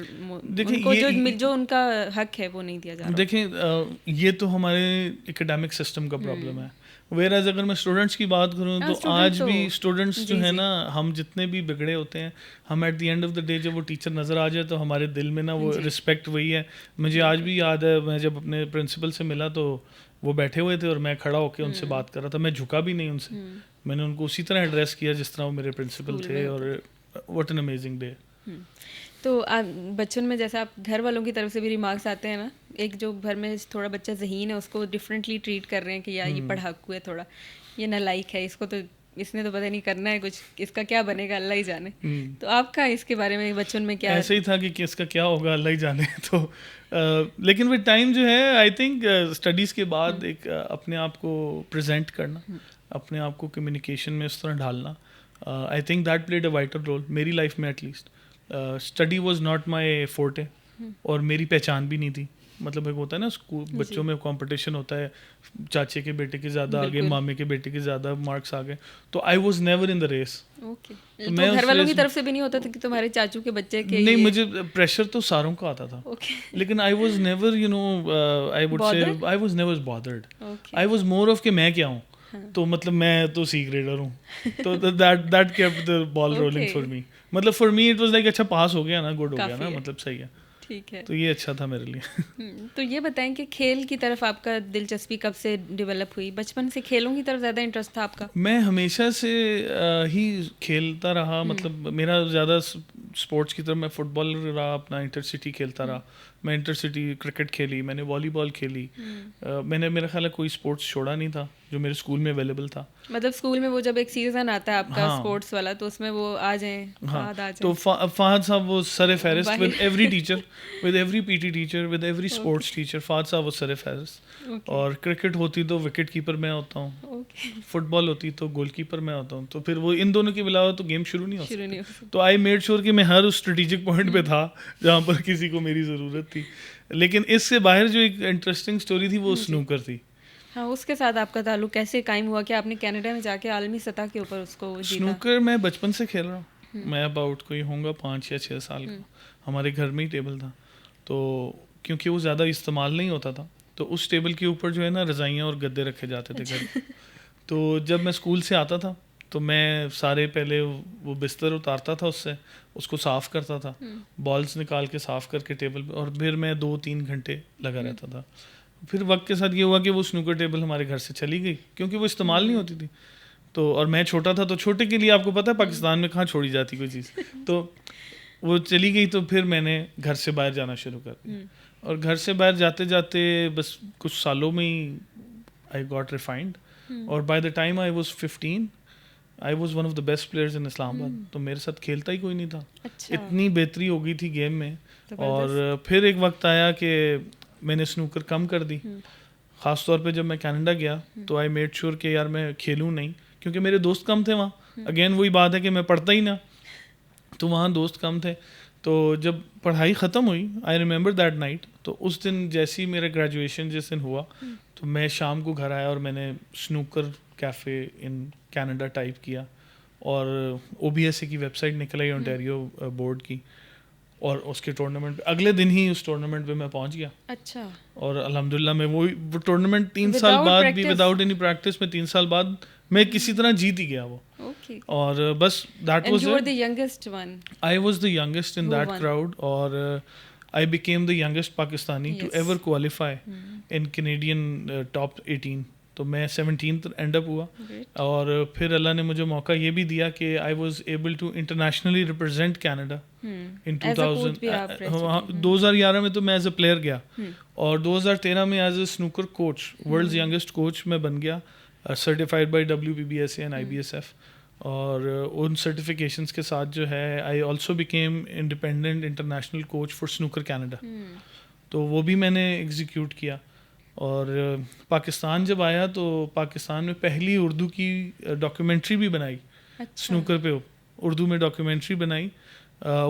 उनको जो उनका हक है वो नहीं दिया जा रहा। देखें, ये तो हमारे एकेडमिक सिस्टम का प्रॉब्लम है। वेराज अगर मैं स्टूडेंट्स की बात करूँ तो आज भी स्टूडेंट्स जो है ना, हम जितने भी बिगड़े होते हैं, हम at the end of the day जब वो टीचर नज़र आ जाए तो हमारे दिल में ना वो रिस्पेक्ट वही है। मुझे आज भी याद है, मैं जब अपने प्रिंसिपल से मिला तो वो बैठे हुए थे और मैं खड़ा होकर उनसे बात कर रहा था। मैं झुका भी नहीं उनसे, मैंने उनको उसी तरह एड्रेस किया जिस तरह वो मेरे प्रिंसिपल थे। और व्हाट एन अमेजिंग डे। तो बच्चों में जैसा आप घर वालों की तरफ से भी रिमार्क्स आते हैं ना, एक जो घर में थोड़ा बच्चा ज़हीन है उसको डिफरेंटली ट्रीट कर रहे हैं कि यार ये पढ़ाकू है, थोड़ा ये नालायक है, इसको तो इसने तो पता नहीं करना है कुछ, इसका क्या बनेगा अल्लाह ही जाने। तो आपका इसके बारे में बच्चों में क्या? ऐसे ही था कि इसका क्या होगा अल्लाह ही जाने। तो लेकिन विद टाइम जो है आई थिंक स्टडीज़ के बाद एक अपने आप को प्रेजेंट करना, अपने आप को कम्युनिकेशन में उस तरह ढालना, I think that played a vital role मेरी लाइफ में। At least study was not my forte और मेरी पहचान भी नहीं थी। मतलब एक होता है ना स्कूल बच्चों में कंपटीशन होता है, चाचे के बेटे के ज़्यादा आगे, मामे के बेटे के ज़्यादा मार्क्स आ गए, तो I was never in the race. तो मैं घर वालों की तरफ से भी नहीं होता था कि तुम्हारे चाचू के बच्चे के? नहीं, मुझे प्रेशर तो सारों का आता था। लेकिन आई was never I would say I was never bothered. I was more of के मैं क्या हूँ, तो मतलब मैं तो सी ग्रेडर हूँ, तो that kept the ball rolling for me. मतलब for me it was like अच्छा पास हो गया ना, गुड हो गया ना, मतलब सही है। ठीक है। तो ये अच्छा था मेरे लिए। तो ये बताएं कि खेल की तरफ आपका दिलचस्पी कब से डेवलप हुई? बचपन से खेलों की तरफ ज़्यादा इंटरेस्ट था आपका? मैं हमेशा से ही खेलता रहा, मतलब मेरा ज़्यादा स्पोर्ट्स की तरफ, मैं फुटबॉल रहा, अपना इंटरसिटी खेलता रहा, मैं इंटरसिटी क्रिकेट खेली, मैंने वॉलीबॉल खेली, मैंने मेरा ख्याल है कोई स्पोर्ट्स छोड़ा नहीं था जो मेरे स्कूल में अवेलेबल था। मतलब स्कूल में वो जब एक सीजन आता है आपका हाँ स्पोर्ट्स वाला, तो उसमें वो आ जाएं, हाँ, फहद आ तो जाएं। फहद साहब वो सर फहरिस्त बाहिर। With every teacher, with every PT teacher, with every sports teacher, Fahad साहब वो सर फहरिस्त। ओके और क्रिकेट होती तो विकेट कीपर मैं होता हूँ, ओके, फुटबॉल होती तो गोलकीपर मैं होता हूँ, तो फिर वो इन दोनों के अलावा तो गेम शुरू नहीं हो शुरू नहीं सकती। हो तो आई मेड श्योर कि मैं हर उस स्ट्रेटेजिक पॉइंट पे था जहाँ पर किसी को मेरी ज़रूरत थी। लेकिन इससे बाहर जो एक इंटरेस्टिंग स्टोरी थी वो स्नूकर थी। हाँ, उसके साथ आपका ताल्लुक कैसे कायम हुआ कि आपने कनाडा में जाके आलमी सतह के ऊपर उसको जीता? स्नूकर मैं बचपन से खेल रहा हूँ, मैं अबाउट कोई होऊंगा 5 या 6 साल का। हमारे घर में ही टेबल था, तो क्योंकि वो ज़्यादा इस्तेमाल नहीं होता था तो उस टेबल के ऊपर जो है ना रज़ाइयाँ और गद्दे रखे जाते थे घर में। तो जब मैं स्कूल से आता था तो मैं सारे पहले वो बिस्तर उतारता था, उससे उसको साफ़ करता था, बॉल्स निकाल के साफ़ करके टेबल पे, और फिर मैं 2-3 घंटे लगा रहता था। फिर वक्त के साथ ये हुआ कि वो स्नूकर टेबल हमारे घर से चली गई क्योंकि वो इस्तेमाल नहीं होती थी। तो और मैं छोटा था, तो छोटे के लिए आपको पता है पाकिस्तान में कहाँ छोड़ी जाती कोई चीज़, तो वो चली गई। तो फिर मैंने घर से बाहर जाना शुरू कर दिया, और घर से बाहर जाते जाते बस कुछ सालों में ही आई गॉट रिफाइंड, और by the time I was 15 I was one of the best players in Islamabad. तो मेरे साथ खेलता ही कोई नहीं था, अच्छा, इतनी बेहतरी हो गई थी गेम में। जबरदस्त। और फिर एक वक्त आया कि मैंने स्नूकर कम कर दी, ख़ास तौर पे जब मैं कनाडा गया तो आई मेड श्योर कि यार मैं खेलूँ नहीं, क्योंकि मेरे दोस्त कम थे वहाँ। अगेन वही बात है कि मैं पढ़ता ही ना, तो वहाँ दोस्त कम थे। तो जब पढ़ाई ख़त्म हुई, आई रिमेंबर दैट नाइट, तो उस दिन जैसे ही मेरा ग्रेजुएशन जिस दिन हुआ तो मैं शाम को घर आया और मैंने snooker cafe in Canada type किया, और OBSA की वेबसाइट निकल आई ओंटारियो बोर्ड की, और उसके टूर्नामेंट अगले दिन ही उस टूर्नामेंट पे मैं पहुंच गया। अच्छा, और अल्हम्दुलिल्लाह मैं वो टूर्नामेंट 3 साल Without बाद भी, practice? विदाउट एनी प्रैक्टिस में 3 साल बाद मैं किसी तरह जीत ही गया वो। ओके। और बस that end was you were the it, youngest one? I was the youngest in Who that won? Crowd, और I became the youngest Pakistani to Yes. Ever qualify in Canadian top 18। तो मैं 17th एंड अप हुआ, Great. और फिर अल्लाह ने मुझे मौका ये भी दिया कि I was able to internationally represent Canada in As a coach भी आप रह चुके हैं। 2011 में तो मैं एज ए प्लेयर गया, और 2013 में as a snooker coach, world's youngest coach मैं बन गया, certified by WPBSA and IBSF। और उन सर्टिफिकेशंस के साथ जो है I also became independent international coach for snooker Canada. तो वो भी मैंने एग्जीक्यूट किया। और पाकिस्तान जब आया तो पाकिस्तान में पहली उर्दू की डॉक्यूमेंट्री भी बनाई अच्छा, स्नूकर पे, उर्दू में डॉक्यूमेंट्री बनाई।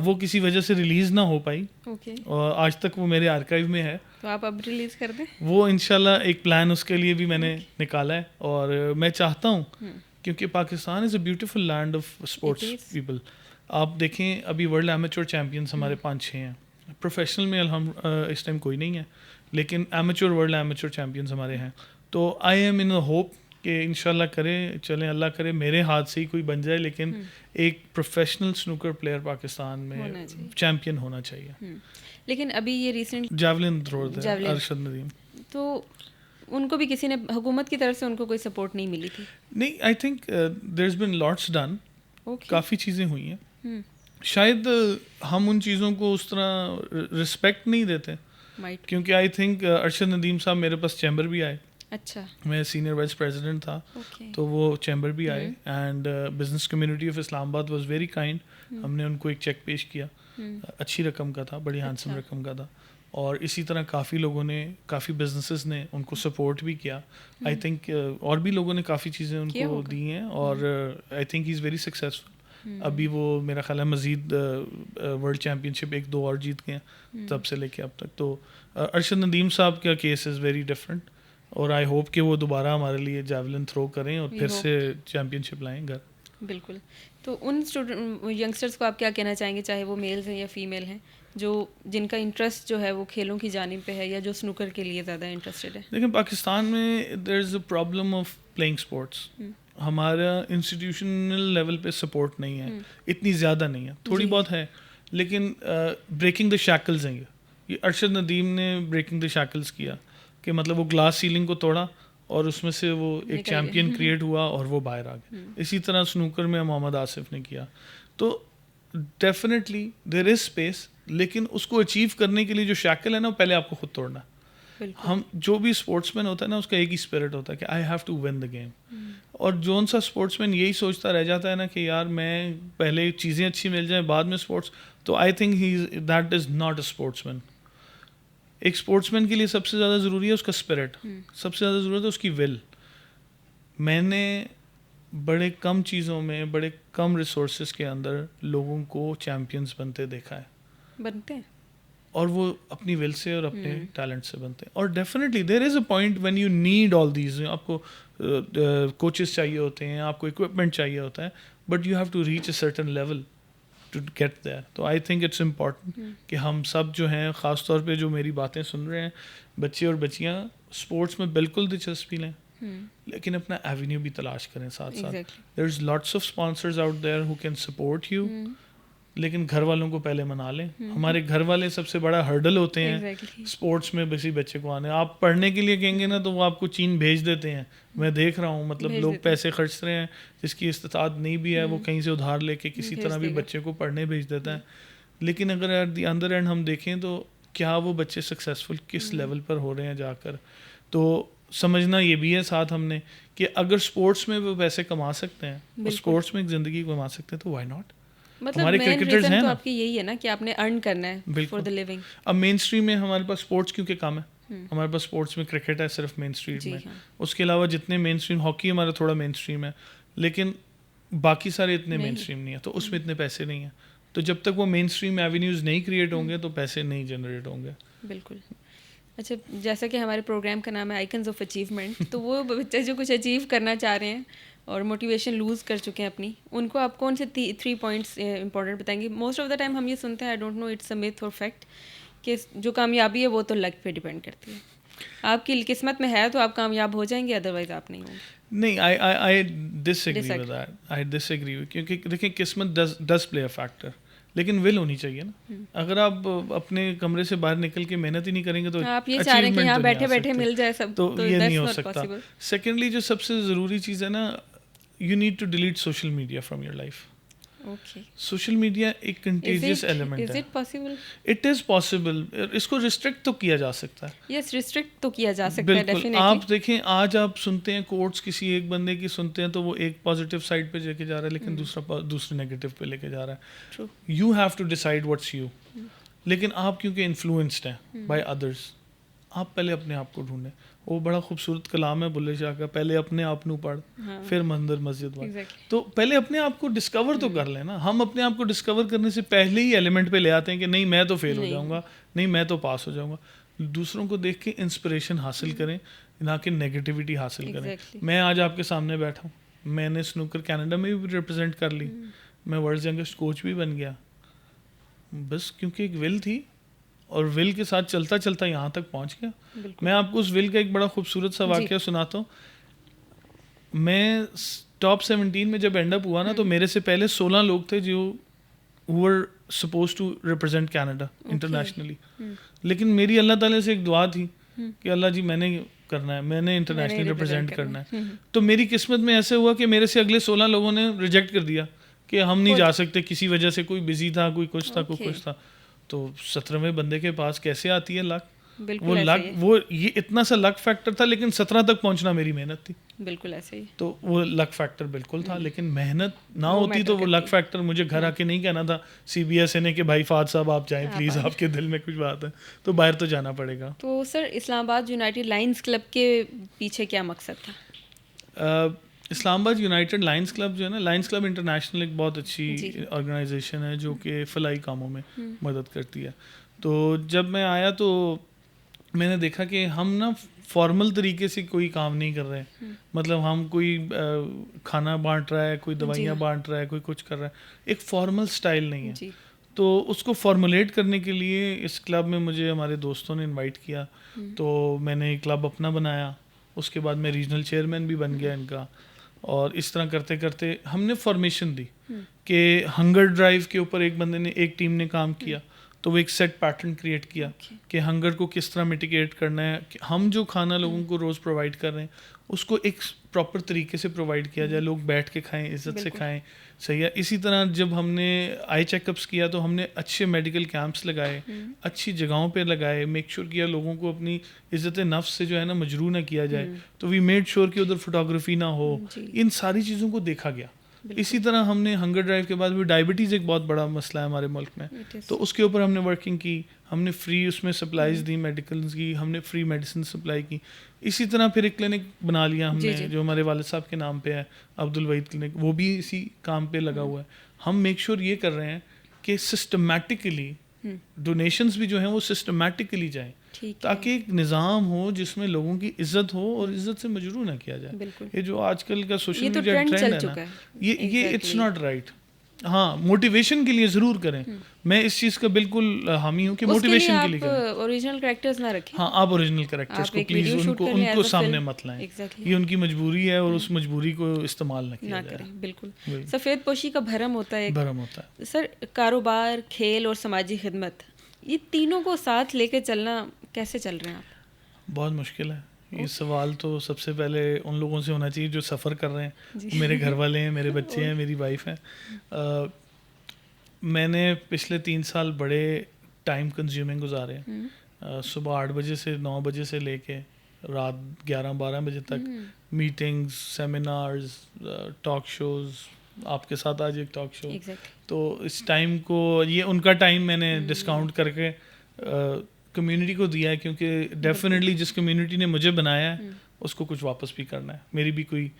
वो किसी वजह से रिलीज़ ना हो पाई, ओके। और आज तक वो मेरे आर्काइव में है। तो आप अब रिलीज कर दें? वो इंशाल्लाह एक प्लान उसके लिए भी मैंने निकाला है, और मैं चाहता हूँ, क्योंकि Pakistan is a beautiful land of sports It is. People. आप देखें अभी वर्ल्ड एमेच्योर चैम्पियंस हमारे 5-6 हैं, प्रोफेशनल में इस टाइम कोई नहीं है, लेकिन एमेच्योर वर्ल्ड एमेच्योर चैम्पियंस हमारे हैं। तो I am in a hope कि इंशाल्लाह करें, चलें, अल्लाह करे मेरे हाथ से ही कोई बन जाए, लेकिन एक प्रोफेशनल स्नूकर प्लेयर पाकिस्तान होना में चाहिए। चैम्पियन होना चाहिए। लेकिन अभी ये रिसेंट, जावलिन थ्रोअर थे Javelin. अरशद नदीम। तो उनको भी किसी ने, हुकूमत की तरफ से उनको कोई सपोर्ट नहीं मिली थी? नहीं, I think there is been lots done, okay. काफ़ी चीज़ें हुई हैं। शायद हम उन चीज़ों को उस तरह रिस्पेक्ट नहीं देते, माइट। क्योंकि आई थिंक अरशद नदीम साहब मेरे पास चैम्बर भी आए, अच्छा, मैं सीनियर वाइस प्रेसिडेंट था, ओके। तो वो चैम्बर भी आए, and business community of Islamabad was very kind. हमने उनको एक चेक पेश किया, अच्छी रकम का था, बड़ी हैंडसम अच्छा। रकम का था, और इसी तरह काफ़ी लोगों ने, काफ़ी बिजनेसेस ने उनको सपोर्ट भी किया। आई थिंक और भी लोगों ने काफ़ी चीज़ें किया उनको होगा। दी हैं, और I think he is very successful. अभी वो मेरा ख्याल है मज़ीद वर्ल्ड चैम्पियनशिप 1-2 और जीत गए हैं तब से लेके अब तक। तो अरशद नदीम साहब का केस इज़ वेरी डिफरेंट, और आई होप कि वो दोबारा हमारे लिए जावलिन थ्रो करें और We फिर hope. से चैम्पियनशिप लाएं घर। बिल्कुल। तो उन स्टूडेंट यंगस्टर्स को आप क्या कहना चाहेंगे, चाहे वो मेल्स हैं या फीमेल हैं, जो जिनका इंटरेस्ट जो है वो खेलों की जानिब पे है, या जो स्नूकर के लिए ज़्यादा इंटरेस्टेड है? लेकिन पाकिस्तान में there is a problem of playing sports. हमारा इंस्टीट्यूशनल लेवल पे सपोर्ट नहीं है, इतनी ज़्यादा नहीं है, थोड़ी जी। बहुत है, लेकिन ब्रेकिंग द शैकल्स हैं ये। ये अरशद नदीम ने ब्रेकिंग द शैकल्स किया कि मतलब वो ग्लास सीलिंग को तोड़ा और उसमें से वो एक चैम्पियन क्रिएट हुआ और वो बाहर आ गया। इसी तरह स्नूकर में मोहम्मद आसिफ ने किया। तो डेफिनेटली देयर इज स्पेस, लेकिन उसको अचीव करने के लिए जो शैकल है ना, वो पहले आपको खुद तोड़ना है। हम जो भी स्पोर्ट्समैन होता है ना, उसका एक ही स्पिरिट होता है कि I have to win the game. और जोन सा स्पोर्ट्समैन यही सोचता रह जाता है ना कि यार मैं पहले चीज़ें अच्छी मिल जाएं बाद में स्पोर्ट्स, तो I think he that is not a sportsman. एक स्पोर्ट्समैन के लिए सबसे ज़्यादा ज़रूरी है उसका स्पिरिट, सबसे ज़्यादा ज़रूरत है उसकी विल। मैंने बड़े कम चीज़ों में, बड़े कम रिसोर्सेज के अंदर लोगों को चैम्पियंस बनते देखा है, बनते हैं, और वो अपनी विल से और अपने टैलेंट से बनते हैं। और definitely there is a point when you need all these, आपको कोचेस चाहिए होते हैं, आपको इक्विपमेंट चाहिए होता है, but you have to reach a certain level to get there. तो आई थिंक इट्स इम्पॉर्टेंट कि हम सब जो हैं, ख़ास तौर पे जो मेरी बातें सुन रहे हैं बच्चे और बच्चियाँ, स्पोर्ट्स में बिल्कुल दिलचस्पी लें, लेकिन अपना एवेन्यू भी तलाश करें साथ साथ। There is lots of sponsors out there who can support you, लेकिन घर वालों को पहले मना लें। हमारे घर वाले सबसे बड़ा हर्डल होते हैं स्पोर्ट्स में किसी बच्चे को आने। आप पढ़ने के लिए कहेंगे ना तो वो आपको चीन भेज देते हैं, मैं देख रहा हूँ। मतलब लोग पैसे खर्च रहे हैं, जिसकी इस्तात नहीं भी है वो कहीं से उधार लेके किसी तरह भी बच्चे को पढ़ने भेज देता है। लेकिन अगर एट द अदर एंड हम देखें तो क्या वो बच्चे सक्सेसफुल किस लेवल पर हो रहे हैं जाकर, तो समझना ये भी है साथ हमने कि अगर स्पोर्ट्स में वो पैसे कमा सकते हैं और स्पोर्ट्स में एक ज़िंदगी कमा सकते हैं तो व्हाई नॉट। मतलब हमारे क्रिकेटर्स हैं तो आपकी यही है ना कि आपने अर्न करना है फॉर द लिविंग। अब मेन स्ट्रीम में हमारे पास स्पोर्ट्स क्योंकि कम है, हमारे पास स्पोर्ट्स में क्रिकेट है सिर्फ मेन स्ट्रीम में। हाँ। उसके अलावा जितने मेन स्ट्रीम, हॉकी हमारा थोड़ा मेन स्ट्रीम है, लेकिन बाकी सारे इतने मेन स्ट्रीम नहीं है, तो उसमें इतने पैसे नहीं है। तो जब तक वो मेन स्ट्रीम एवेन्यूज़ नहीं क्रिएट होंगे तो पैसे नहीं जनरेट होंगे। बिल्कुल। अच्छा, जैसा कि हमारे प्रोग्राम का नाम है आइकन्स ऑफ अचीवमेंट, तो वो बच्चे जो कुछ अचीव करना चाह रहे हैं और मोटिवेशन लूज़ कर चुके हैं अपनी, उनको आप कौन से 3 पॉइंट्स इंपॉर्टेंट बताएंगे? मोस्ट ऑफ द टाइम हम ये सुनते हैं, I don't know it's a myth और फैक्ट, कि जो कामयाबी है वो तो लक पे डिपेंड करती है। आपकी किस्मत में है तो आप कामयाब हो जाएंगे, अदरवाइज आप नहीं होंगे। नहीं, I disagree with that. I disagree, क्योंकि देखिए किस्मत डज प्ले अ फैक्टर, लेकिन विल होनी चाहिए ना। अगर आप अपने कमरे से बाहर निकल के मेहनत ही नहीं करेंगे तो आप ये चाह रहे हैं कि यहाँ बैठे बैठे मिल जाए सब, तो ये नहीं हो सकता। सेकेंडली जो सबसे ज़रूरी चीज़ है ना, you need to delete social media from your life. Okay, social media एक कंटेजियस एलिमेंट है। Is it possible? It is possible. इसको रिस्ट्रिक्ट तो किया जा सकता है। यस, रिस्ट्रिक्ट तो किया जा सकता है डेफिनेटली। आप देखें, आज आप सुनते हैं कोट्स किसी एक बंदे की सुनते हैं तो वो एक पॉजिटिव साइड पे लेके जा रहा है, लेकिन दूसरे नेगेटिव पे लेके जा रहा है। You have to decide what's you. लेकिन आप क्योंकि इन्फ्लुएंस्ड हैं बाय अदर्स, आप पहले अपने आप को ढूंढें। वो बड़ा खूबसूरत कलाम है बुल्ले शाह का, पहले अपने आप नू पढ़ फिर मंदिर मस्जिद वाल। तो पहले अपने आप को डिस्कवर तो कर लेना। हम अपने आप को डिस्कवर करने से पहले ही एलिमेंट पे ले आते हैं कि नहीं मैं तो फेल हो जाऊंगा, नहीं मैं तो पास हो जाऊंगा। दूसरों को देख के इंस्पिरेशन हासिल करें, ना कि नेगेटिविटी हासिल करें। मैं आज आपके सामने बैठा हूँ, मैंने स्नूकर कनाडा में भी रिप्रेजेंट कर ली, मैं वर्ल्ड यंगेस्ट कोच भी बन गया, बस क्योंकि एक विल थी और विल के साथ चलता चलता यहाँ तक पहुँच गया। मैं आपको उस विल का एक बड़ा खूबसूरत सा वाक़या सुनाता हूँ। मैं टॉप 17 में जब एंड अप हुआ ना, तो मेरे से पहले 16 लोग थे जो were supposed to represent Canada internationally. लेकिन मेरी अल्लाह ताला से एक दुआ थी कि अल्लाह जी मैंने करना है, मैंने इंटरनेशनली रिप्रेजेंट करना है। तो मेरी किस्मत में ऐसे हुआ कि मेरे से अगले 16 लोगों ने रिजेक्ट कर दिया कि हम नहीं जा सकते किसी वजह से, कोई बिजी था, कोई कुछ था, कोई कुछ था। तो 17वें बंदे के पास कैसे आती है लक? वो लक, वो ये इतना सा लक फैक्टर था, लेकिन 17 तक पहुंचना मेरी मेहनत थी। बिल्कुल ऐसे ही। तो वो लक फैक्टर बिल्कुल था, लेकिन मेहनत ना होती तो वो लक फैक्टर मुझे घर आके नहीं कहना था CBSA ने कि भाई फाद साहब आप जाएं प्लीज़, आपके दिल में कुछ बात है, तो बाहर तो जाना पड़ेगा। तो sir, Islamabad United Lions club के पीछे क्या मकसद था? इस्लामाबाद यूनाइटेड लायंस क्लब जो है ना, लायंस क्लब इंटरनेशनल एक बहुत अच्छी ऑर्गेनाइजेशन है जो कि फलाई कामों में मदद करती है। तो जब मैं आया तो मैंने देखा कि हम ना फॉर्मल तरीके से कोई काम नहीं कर रहे हैं। मतलब हम कोई खाना बांट रहा है, कोई दवाइयाँ बांट रहा है, कोई कुछ कर रहा है, एक फॉर्मल स्टाइल नहीं है। तो उसको फॉर्मुलेट करने के लिए इस क्लब में मुझे हमारे दोस्तों ने इनवाइट किया, तो मैंने क्लब अपना बनाया। उसके बाद मैं रीजनल चेयरमैन भी बन गया इनका, और इस तरह करते करते हमने फॉर्मेशन दी कि हंगर ड्राइव के ऊपर एक बंदे ने, एक टीम ने काम किया, तो वो एक सेट पैटर्न क्रिएट किया कि हंगर को किस तरह मिटिगेट करना है, कि हम जो खाना लोगों को रोज़ प्रोवाइड कर रहे हैं उसको एक प्रॉपर तरीके से प्रोवाइड किया जाए, लोग बैठ के खाएं, इज़्ज़त से खाएं, सही है। इसी तरह जब हमने आई चेकअप्स किया तो हमने अच्छे मेडिकल कैंप्स लगाए, अच्छी जगहों पे लगाए, मेक श्योर किया लोगों को अपनी इज़्ज़त नफ्स से जो है ना मजरू ना किया जाए, तो वी मेड श्योर कि उधर फोटोग्राफी ना हो, इन सारी चीज़ों को देखा गया। इसी तरह हमने हंगर ड्राइव के बाद भी डायबिटीज़ एक बहुत बड़ा मसला है हमारे मुल्क में, तो उसके ऊपर हमने वर्किंग की, हमने फ्री उसमें सप्लाईज दी मेडिकल्स की, हमने फ्री मेडिसिन सप्लाई की। इसी तरह फिर एक क्लिनिक बना लिया हमने जो हमारे वालिद साहब के नाम पे है, अब्दुल वहीद क्लिनिक, वो भी इसी काम पे लगा हुआ है। हम मेक श्योर ये कर रहे हैं कि सिस्टमेटिकली डोनेशंस भी जो हैं वो सिस्टमेटिकली जाएं, ताकि एक निज़ाम हो जिसमें लोगों की इज्जत हो और इज्जत से मजरू ना किया जाए। ये जो आजकल का सोशल मीडिया ट्रेंड है ना, ये इट्स नॉट राइट। हाँ, मोटिवेशन के लिए ज़रूर करें, मैं इस चीज़ का बिल्कुल हामी हूँ कि मोटिवेशन के लिए करें। ओरिजिनल कैरेक्टर्स ना रखें। हाँ, आप ओरिजिनल कैरेक्टर्स को प्लीज़ उनको सामने मत लाएं। ये उनकी मजबूरी है और उस मजबूरी को इस्तेमाल ना किया जाए। बिल्कुल, सफ़ेद पोशी का भरम होता है। भरम होता है सर। कारोबार, खेल और समाजी खिदमत, ये तीनों को साथ लेके चलना कैसे चल रहे हैं आप? बहुत मुश्किल है। ये सवाल तो सबसे पहले उन लोगों से होना चाहिए जो सफ़र कर रहे हैं। मेरे घर वाले हैं, मेरे बच्चे हैं, मेरी वाइफ है। मैंने पिछले 3 साल बड़े टाइम कंज्यूमिंग गुजारे हैं। सुबह 8 बजे से 9 बजे से लेके रात 11-12 बजे तक मीटिंग्स, सेमिनार्स, टॉक शोज़, आपके साथ आज एक टॉक शो। तो इस टाइम को, ये उनका टाइम मैंने डिस्काउंट करके कम्युनिटी को दिया है, क्योंकि डेफिनेटली जिस कम्युनिटी ने मुझे बनाया है उसको कुछ वापस भी करना है। मेरी भी कोई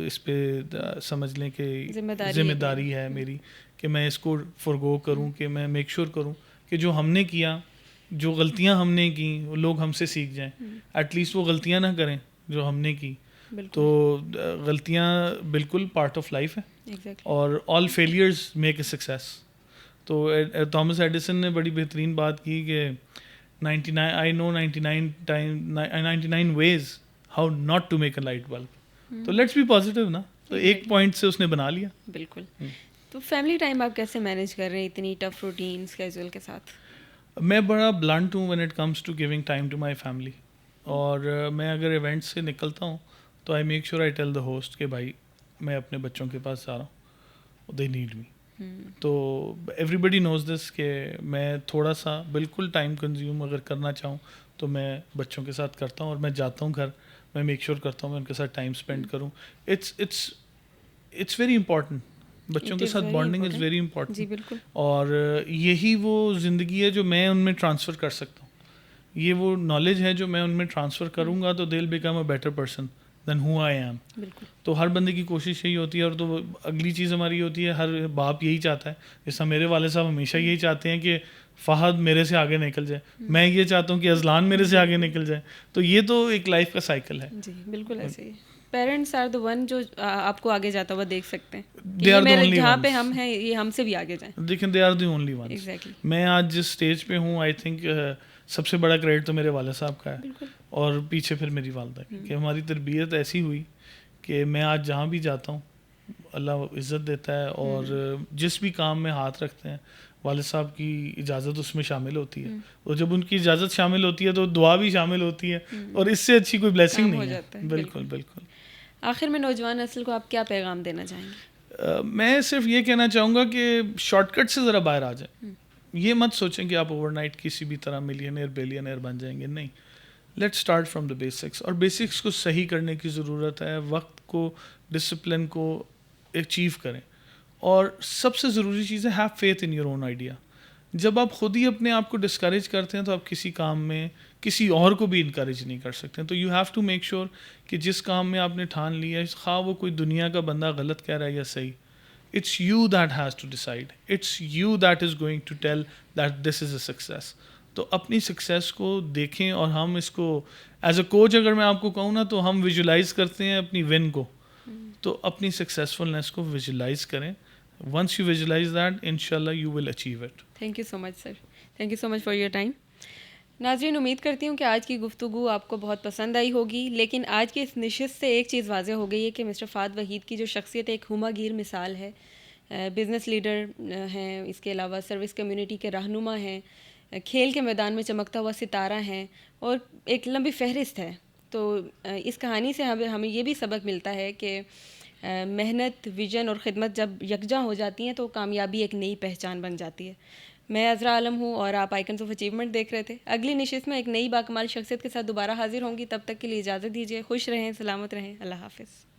इस पे समझ लें कि जिम्मेदारी है मेरी कि मैं इसको फॉरगो करूं, कि मैं मेक श्योर करूं कि जो हमने किया, जो गलतियां हमने की, वो लोग हमसे सीख जाएं। एटलीस्ट वो गलतियां ना करें जो हमने की। तो गलतियां बिल्कुल पार्ट ऑफ लाइफ है और all failures make a success. तो थॉमस एडिसन ने बड़ी बेहतरीन बात की कि 99 ways how not to make a light bulb. तो लेट्स बी पॉजिटिव ना, तो एक पॉइंट से उसने बना लिया। बिल्कुल। तो फैमिली टाइम आप कैसे मैनेज कर रहे हैं इतनी टफ रूटीन स्केड्यूल के साथ? मैं बड़ा ब्लंट हूँ when it comes to giving time to my family. और मैं अगर इवेंट्स से निकलता हूँ तो I make sure I tell the host कि भाई मैं अपने बच्चों के पास जा रहा हूँ, दे नीड मी। तो एवरीबडी नोज़ दिस कि मैं थोड़ा सा बिल्कुल टाइम कंज्यूम अगर करना चाहूँ तो मैं बच्चों के साथ करता हूँ, और मैं जाता हूँ घर, मैं मेक श्योर करता हूँ मैं उनके साथ टाइम स्पेंड करूँ। It's very important. बच्चों के साथ बॉन्डिंग इज़ वेरी इंपॉर्टेंट, और यही वो ज़िंदगी है जो मैं उनमें ट्रांसफ़र कर सकता हूँ। ये वो नॉलेज है जो मैं उनमें ट्रांसफ़र करूँगा तो they will become a better person than who I am. तो हर बंदे की कोशिश यही होती है। और तो अगली चीज़ हमारी होती है, हर बाप यही चाहता है, जैसा मेरे वाले साहब हमेशा यही चाहते हैं कि फ़हद मेरे से आगे निकल जाए, मैं ये चाहता हूँ कि अजलान मेरे से आगे निकल जाए। तो ये तो एक लाइफ का साइकिल है। जी बिल्कुल ऐसे ही। पेरेंट्स आर द वन जो आपको आगे जाता हुआ देख सकते हैं, दे आर द ओनली जहाँ पे हम हैं ये हमसे भी आगे जाएं। देखें, they are the only one. Exactly. मैं आज जिस स्टेज पे हूँ, आई थिंक सबसे बड़ा क्रेडिट तो मेरे वाले साहब का है, और पीछे फिर मेरी वालदा की, कि हमारी तरबियत ऐसी हुई कि मैं आज जहाँ भी जाता हूँ अल्लाह इज़्ज़त देता है, और जिस भी काम में हाथ रखते हैं वालिद साहब की इजाज़त उसमें शामिल होती है, और जब उनकी इजाज़त शामिल होती है तो दुआ भी शामिल होती है, और इससे अच्छी कोई ब्लेसिंग नहीं है। बिल्कुल बिल्कुल। आखिर में नौजवान नस्ल को आप क्या पैगाम देना चाहेंगे? मैं सिर्फ ये कहना चाहूँगा कि शॉर्टकट से ज़रा बाहर आ जाए। ये मत सोचें कि आप ओवरनाइट किसी भी तरह मिलियनेयर बिलियनेयर बन जाएंगे, नहीं। Let's start from the basics, और बेसिक्स को सही करने की ज़रूरत है। वक्त को, डिसिप्लिन को अचीव करें, और सबसे ज़रूरी चीज़ है have faith in your own idea. जब आप खुद ही अपने आप को डिस्करेज करते हैं तो आप किसी काम में किसी और को भी इनकरेज नहीं कर सकते। तो you have to make sure कि जिस काम में आपने ठान लिया है, खा वो कोई दुनिया का बंदा गलत कह रहा है या सही, it's you that has to decide, it's you that is going to tell that this is a success. तो अपनी सक्सेस को देखें, और हम इसको एज अ कोच अगर मैं आपको कहूँ ना, तो हम विजुलाइज करते हैं अपनी विन को, तो अपनी सक्सेसफुलनेस को विजुलाइज करें। वंस यू विजुलाइज दैट, इंशाल्लाह you will achieve it. Thank you so much sir, thank you so much for your time. नाज़रीन, उम्मीद करती हूँ कि आज की गुफ्तगू आपको बहुत पसंद आई होगी, लेकिन आज की इस नशिस्त से एक चीज़ वाज़ेह हो गई है कि मिस्टर फ़हद वहीद की जो शख्सियत एक हुमागीर मिसाल है, बिज़नेस लीडर हैं, इसके अलावा सर्विस कम्युनिटी के रहनुमा हैं, खेल के मैदान में चमकता हुआ सितारा हैं, और एक लंबी फहरिस्त है। तो इस कहानी से हमें ये भी सबक मिलता है कि मेहनत, विजन और ख़िदमत जब यकजा हो जाती हैं तो कामयाबी एक नई पहचान बन जाती है। मैं अज़रा आलम हूँ और आप आइकन्स ऑफ अचीवमेंट देख रहे थे। अगली नशिस्त में एक नई बाकमाल शख्सियत के साथ दोबारा हाजिर होंगी। तब तक के लिए इजाज़त दीजिए। खुश रहें, सलामत रहें। अल्लाह हाफ़िज़।